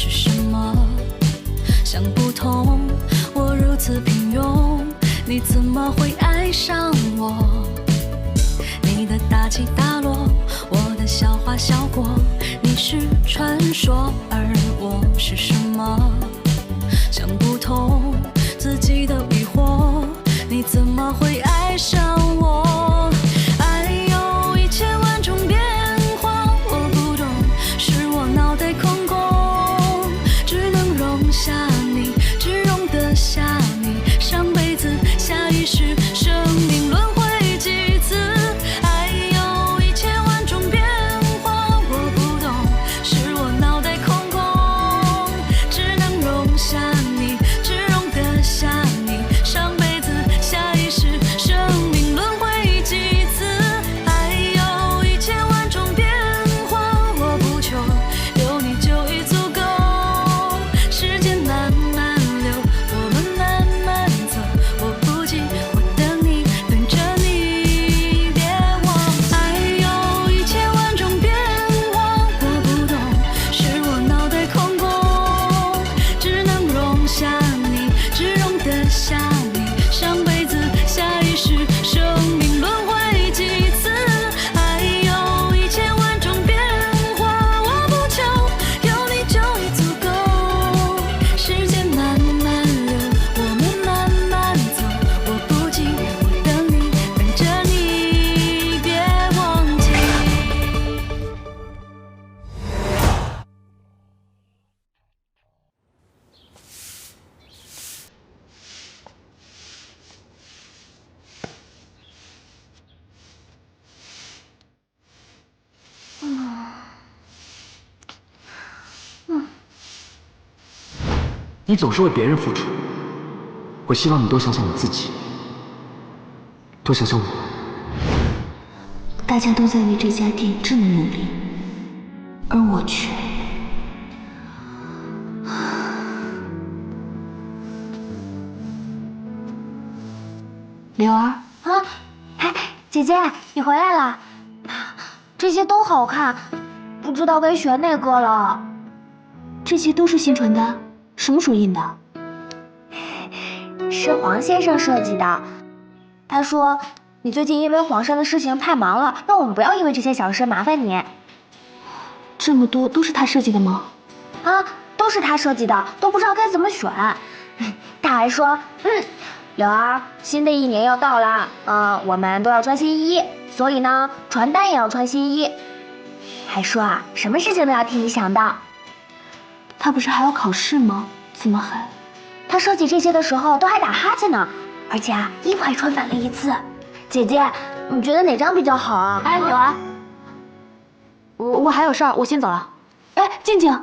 是什么？想不通，我如此平庸，你怎么会爱上我？你的大起大落，我的笑话笑过，你是传说，而我是什么？想不通自己的疑惑，你怎么会爱上我？爱有一千万种变化，我不懂，是我脑袋空空，只能容下你，只容得下你，上辈子下一世，生命轮回几次？爱有一千万种变化，我不懂，是我脑袋空空，只能容下你，只容得下你，上辈子下一世，生命轮回几次？爱有一千万种变化，我不求有你就已足够。时间慢慢流，我们慢慢走，我不急，我等你，等着你，别忘。爱有一千万种变化，我不懂，是我脑袋空空，只能容下你，只容得下你，上辈子下一世，生命轮回几次？爱有一千万种变化，我不求有你就已足够。时间慢慢流，我们慢慢走，我不急，我等你，等着你，别忘记。你总是为别人付出，我希望你多想想你自己，多想想我。大家都在为这家店这么努力，而我却……柳儿啊，哎，姐姐，你回来了。这些都好看，不知道该选哪个了。这些都是新传单，什么时候印的？是黄先生设计的。他说你最近因为皇上的事情太忙了，让我们不要因为这些小事麻烦你。这么多都是他设计的吗？啊，都是他设计的，都不知道该怎么选。他还说，柳儿，新的一年要到了，我们都要穿新衣，所以呢，传单也要穿新衣。还说啊，什么事情都要替你想到。他不是还要考试吗？这么狠。他设计这些的时候都还打哈欠呢，而且啊，衣服还穿反了一次。姐姐，你觉得哪张比较好啊？哎，柳儿，我还有事儿，我先走了。哎，静静，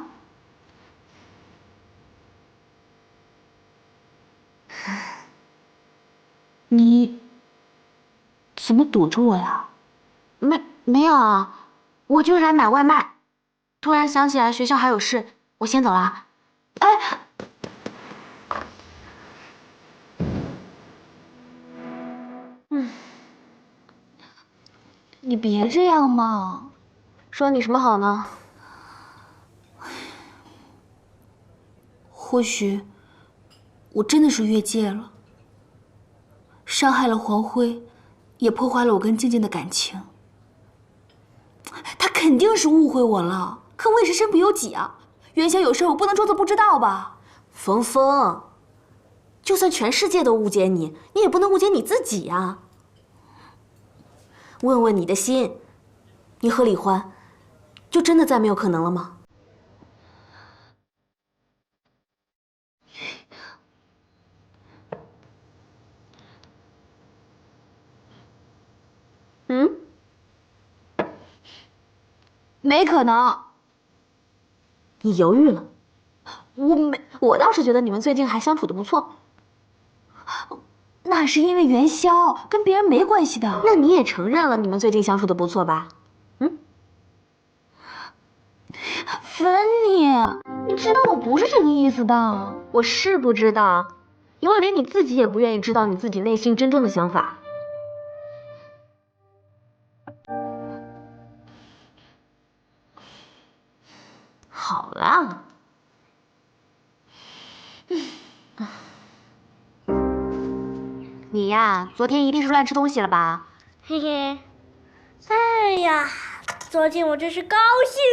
你怎么躲着我呀？没有啊，我就是来买外卖，突然想起来学校还有事，我先走了。哎，你别这样嘛。说你什么好呢？或许我真的是越界了，伤害了黄辉，也破坏了我跟静静的感情。他肯定是误会我了，可我也是身不由己啊。元宵有事，我不能装作不知道吧？冯峰，就算全世界都误解你，你也不能误解你自己呀。问问你的心，你和李欢，就真的再没有可能了吗？没可能。你犹豫了？我倒是觉得你们最近还相处的不错。那是因为元宵，跟别人没关系的。那你也承认了你们最近相处的不错吧？芬妮，你知道我不是这个意思的。我是不知道，因为连你自己也不愿意知道你自己内心真正的想法。好啦，你呀，昨天一定是乱吃东西了吧？嘿嘿。哎呀，昨天我真是高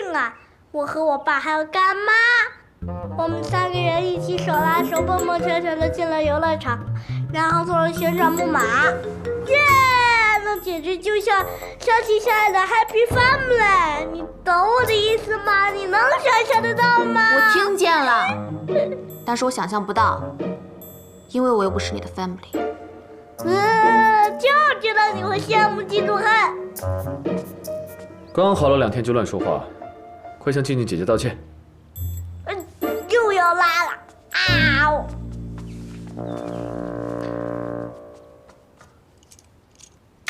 兴啊！我和我爸还有干妈，我们3个人一起手拉手、蹦蹦跳跳的进了游乐场，然后坐了旋转木马，耶！那简直就像相亲相爱的 Happy Family， 你懂我的意思吗？你能想象得到吗？我听见了，但是我想象不到，因为我又不是你的 family。就知道你会羡慕嫉妒恨。刚好了2天就乱说话，快向静静姐姐道歉。又要拉了啊！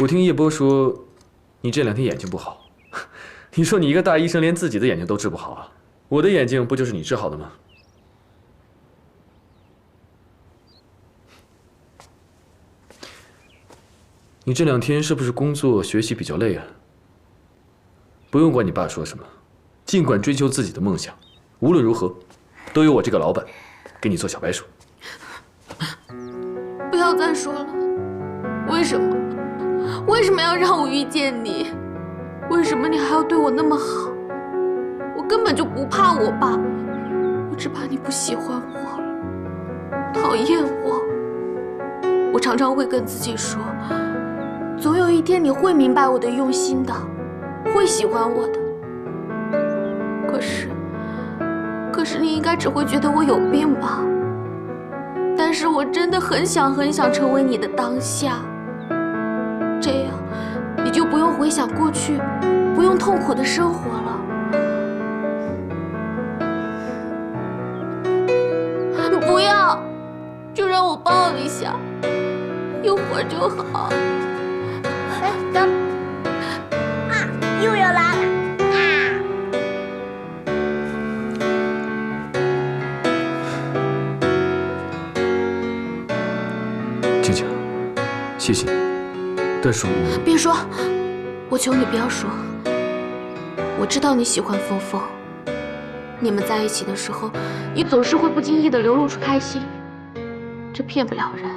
我听叶波说，你这2天眼睛不好。你说你一个大医生，连自己的眼睛都治不好啊？我的眼睛不就是你治好的吗？你这2天是不是工作学习比较累啊？不用管你爸说什么，尽管追求自己的梦想，无论如何，都有我这个老板给你做小白鼠。不要再说了，为什么？为什么要让我遇见你？为什么你还要对我那么好？我根本就不怕我爸，我只怕你不喜欢我，讨厌我。我常常会跟自己说，总有一天你会明白我的用心的，会喜欢我的。可是你应该只会觉得我有病吧？但是我真的很想成为你的当下，这样你就不用回想过去，不用痛苦的生活了。不要，就让我抱一下，一会儿就好。哎，等啊，又要拉了啊！静静，谢谢你，但是我……别说，我求你不要说。我知道你喜欢峰峰，你们在一起的时候，你总是会不经意地流露出开心，这骗不了人。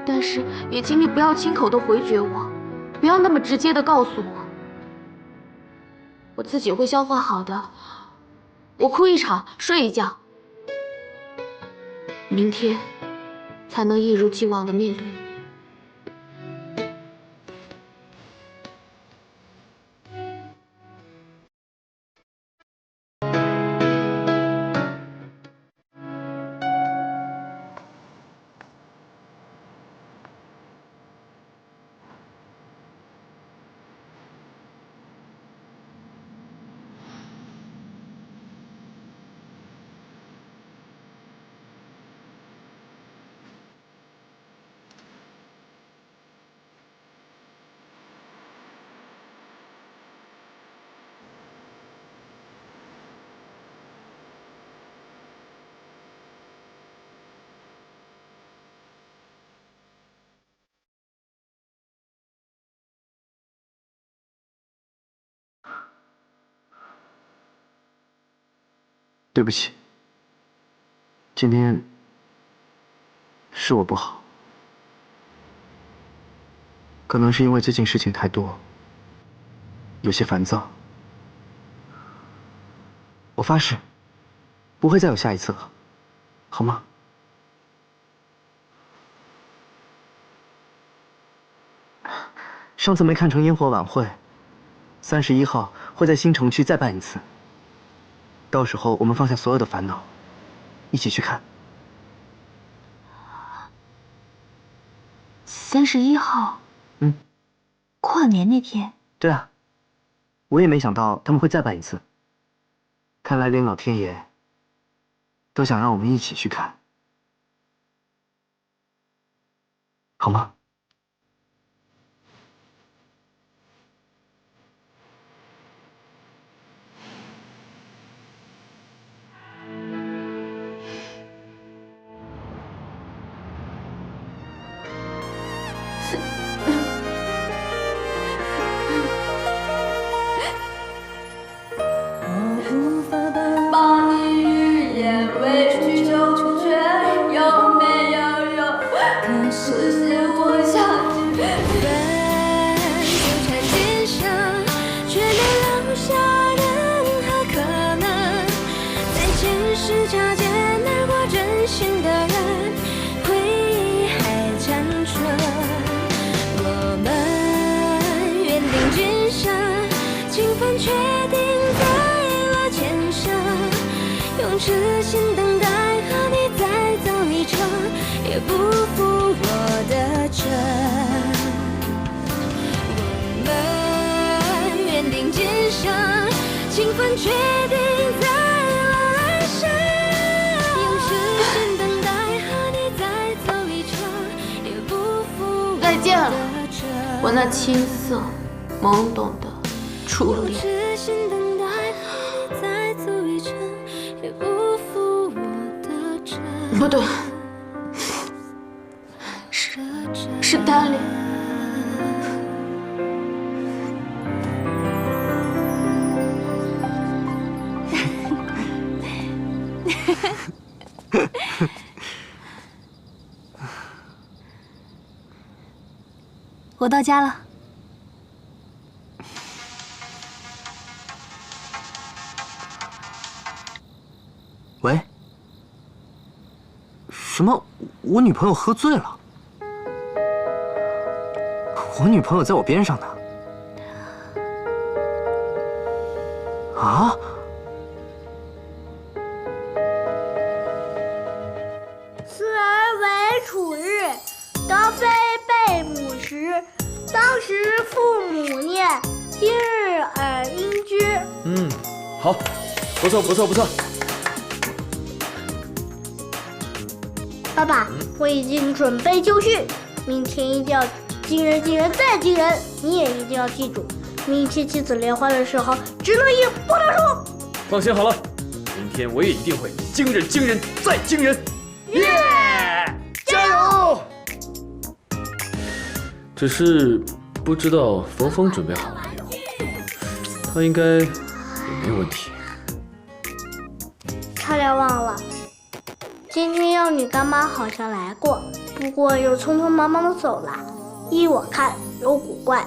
但是也请你不要亲口的回绝我，不要那么直接的告诉我，我自己会消化好的。我哭一场，睡一觉，明天才能一如既往的面对你。对不起，今天是我不好，可能是因为最近事情太多，有些烦躁。我发誓，不会再有下一次了，好吗？上次没看成烟火晚会，31号会在新城区再办一次。到时候我们放下所有的烦恼，一起去看。31号，跨年那天。对啊，我也没想到他们会再办一次。看来连老天爷都想让我们一起去看，好吗？把你语言委曲求全，有没有用？可实现是擦肩而过真心的人，回忆还残存。我们约定今生，情分确定在了前生，用痴心等待和你再走一程，也不负我的真。我们约定今生，情分确定在了来生，用痴心等待和你再走一程，也不负我的真。再见了，我那青涩懵懂的初恋。用痴心等待和你再走一程，也不负我的真。不对，是单恋。我到家了。喂？什么？我女朋友喝醉了？我女朋友在我边上呢。啊？思而为处日，当非被母时。当时父母念，今日尔应之。好，不错不错不错。爸爸，我已经准备就绪，明天一定要惊人惊人再惊人。你也一定要记住，明天妻子联欢的时候，只能赢不能输。放心好了，明天我也一定会惊人惊人再惊人。耶！加油！只是不知道冯峰准备好了没有？他应该也没有问题。差点忘了，今天妖女干妈好像来过，不过又匆匆忙忙的走了。依我看有古怪。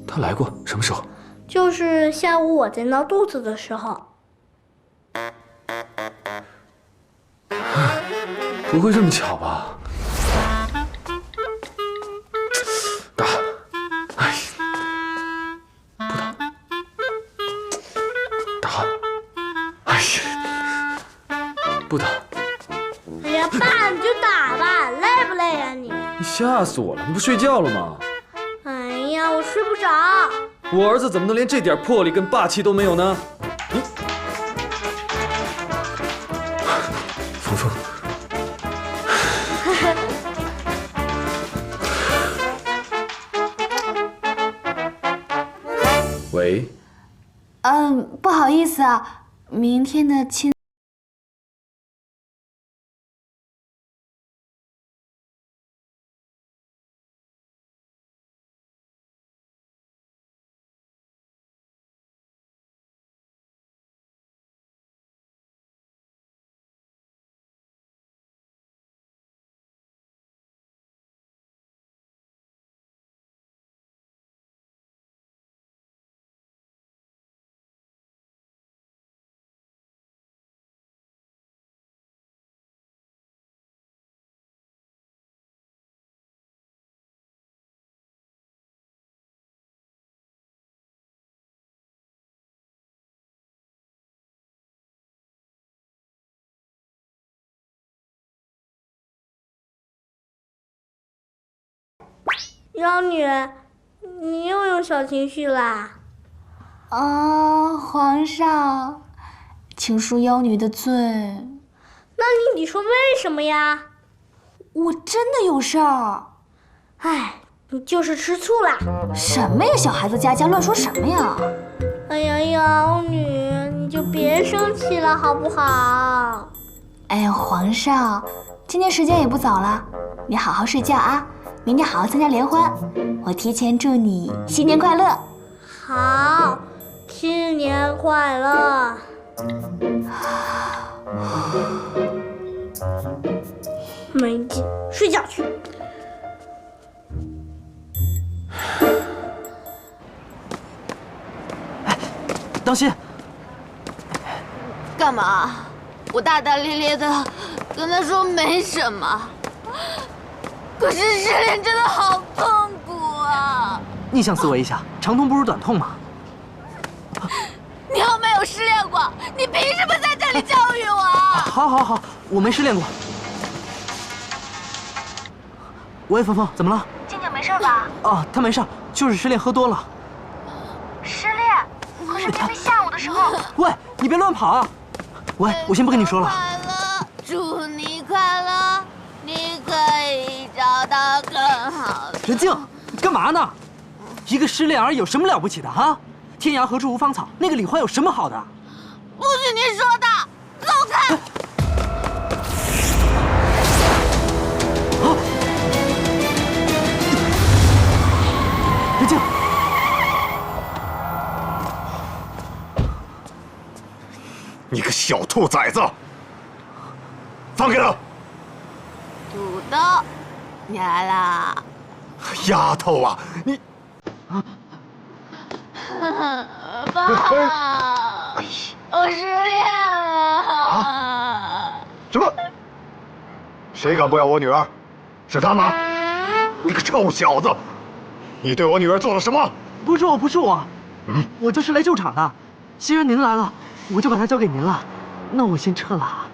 他来过，什么时候？就是下午我在闹肚子的时候。不会这么巧吧？打！哎，不打！打！哎呀，不打！哎呀，爸，你就打吧，累不累呀你？你吓死我了！你不睡觉了吗？哎呀，我睡不着。我儿子怎么能连这点魄力跟霸气都没有呢？峰峰。喂，不好意思啊，明天的亲。妖女，你又有小情绪啦？皇上，请恕妖女的罪。那你说为什么呀？我真的有事儿。哎，你就是吃醋啦。什么呀，小孩子家家乱说什么呀？哎呀，妖女，你就别生气了好不好？哎呀，皇上，今天时间也不早了，你好好睡觉啊，明天好好参加联欢。我提前祝你新年快乐。好，新年快乐。没劲，睡觉去。当心！干嘛？我大大咧咧的跟他说没什么，可是失恋真的好痛苦啊！逆向思维一下，长痛不如短痛嘛。你又没有失恋过，你凭什么在这里教育我？好，我没失恋过。喂，峰峰，怎么了？静静没事吧？哦，她没事，就是失恋喝多了。失恋？可是明明下午的时候……喂，你别乱跑啊！喂，我先不跟你说了。快乐，祝你快乐，你可以找到更好的。任静，你干嘛呢？一个失恋而已有什么了不起的啊？天涯何处无芳草，那个李欢有什么好的？不许你说的，走开！任静，你个小兔崽子，放开他！土豆，你来啦！丫头啊，你爸，我失恋了！什么？谁敢不要我女儿？是他吗？你个臭小子，你对我女儿做了什么？不是我，我就是来救场的。既然您来了，我就把她交给您了。那我先撤了。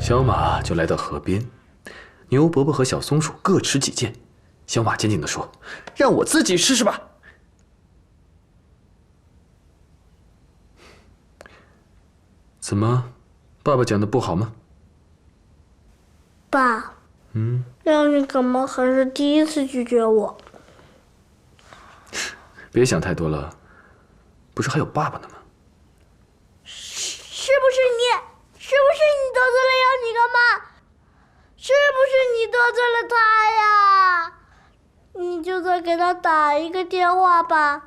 小马就来到河边，牛伯伯和小松鼠各持己见。小马坚定地说：“让我自己试试吧。”怎么，爸爸讲的不好吗？爸，让你干嘛还是第一次拒绝我？别想太多了，不是还有爸爸呢吗？是不是你？是不是你得罪了要你干嘛？是不是你得罪了他呀？你就再给他打一个电话吧，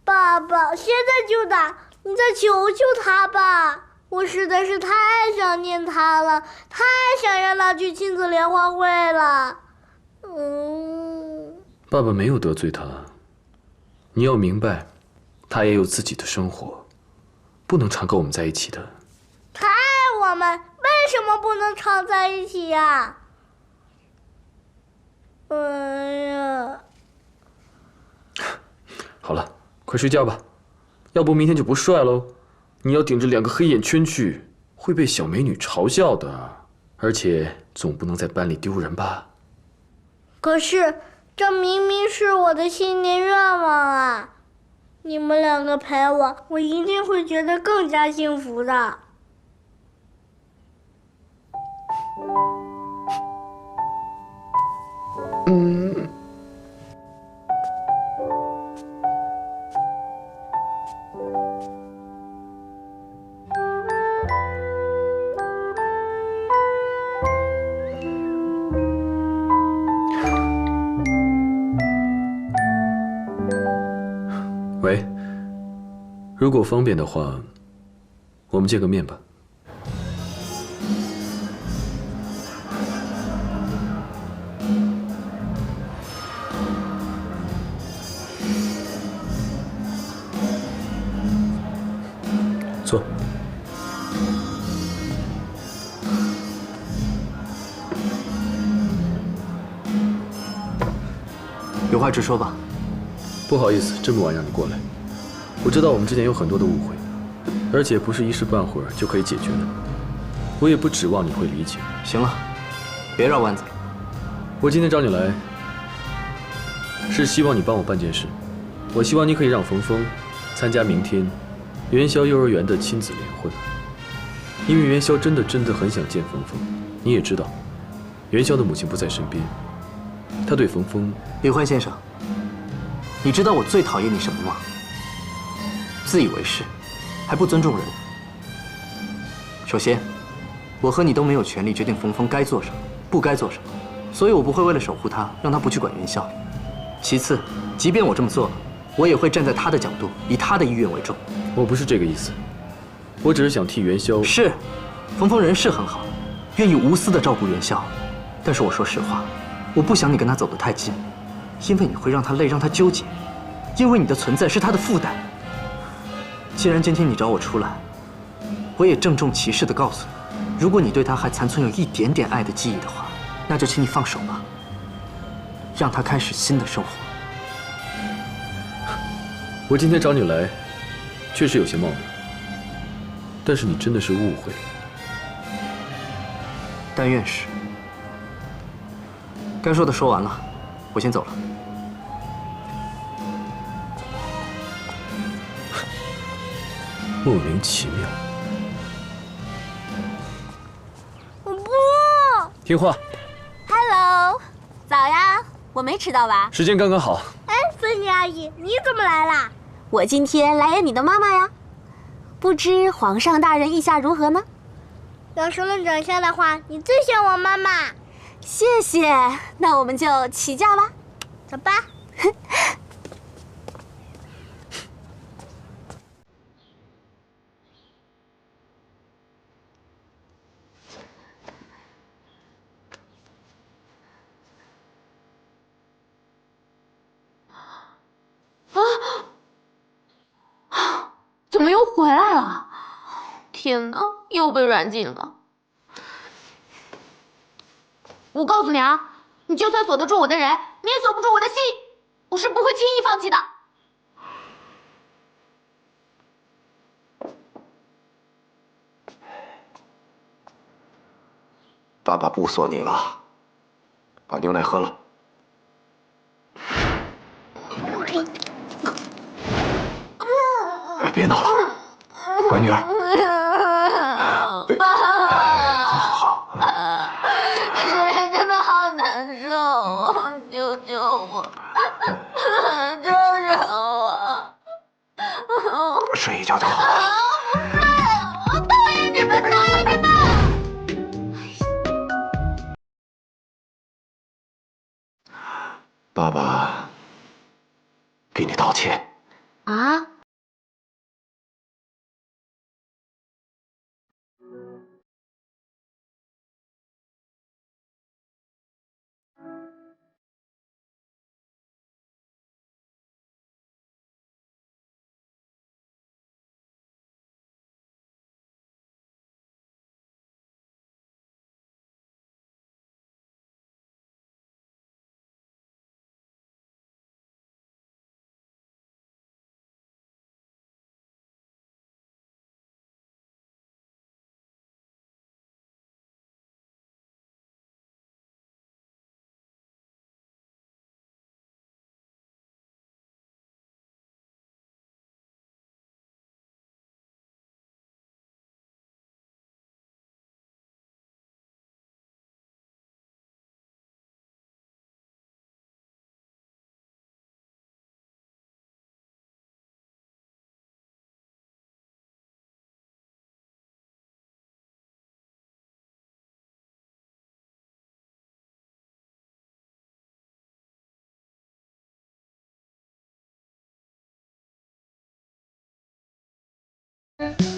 爸爸，现在就打，你再求求他吧。我实在是太想念他了，太想让他去亲子联欢会了。爸爸没有得罪他，你要明白，他也有自己的生活，不能常跟我们在一起的。他爱我们，为什么不能常在一起呀？哎呀，好了，快睡觉吧，要不明天就不帅喽。你要顶着2个黑眼圈去，会被小美女嘲笑的。而且总不能在班里丢人吧？可是这明明是我的新年愿望啊！你们2个陪我，我一定会觉得更加幸福的。喂，如果方便的话，我们见个面吧。坐。有话直说吧。不好意思，这么晚让你过来。我知道我们之间有很多的误会，而且不是一时半会儿就可以解决的。我也不指望你会理解。行了，别绕弯子了。我今天找你来，是希望你帮我办件事。我希望你可以让冯峰参加明天元宵幼儿园的亲子联欢，因为元宵真的很想见冯峰。你也知道，元宵的母亲不在身边，她对冯峰……李欢先生，你知道我最讨厌你什么吗？自以为是，还不尊重人。首先，我和你都没有权利决定冯峰该做什么，不该做什么。所以我不会为了守护他，让他不去管元宵。其次，即便我这么做了，我也会站在他的角度，以他的意愿为重。我不是这个意思，我只是想替元宵。是，冯峰人是很好，愿意无私的照顾元宵。但是我说实话，我不想你跟他走得太近，因为你会让他累，让他纠结，因为你的存在是他的负担。既然今天你找我出来，我也郑重其事地告诉你，如果你对他还残存有一点点爱的记忆的话，那就请你放手吧，让他开始新的生活。我今天找你来，确实有些冒昧，但是你真的是误会了。但愿是。该说的说完了，我先走了。莫名其妙。我不。听话， Hello， 早呀，我没迟到吧？时间刚刚好。哎，芬妮阿姨，你怎么来啦？我今天来演你的妈妈呀。不知皇上大人意下如何呢？要是论长相的话，你最像我妈妈。谢谢，那我们就起驾吧。走吧。怎么又回来了？天哪，又被软禁了！我告诉你啊，你就算锁得住我的人，你也锁不住我的心，我是不会轻易放弃的。爸爸不锁你了，把牛奶喝了。别闹了，乖女儿。好。人真的好难受，救救我！救救我！睡一觉就好了。我讨厌你们，讨厌你们！爸爸给你道歉。啊？嗯。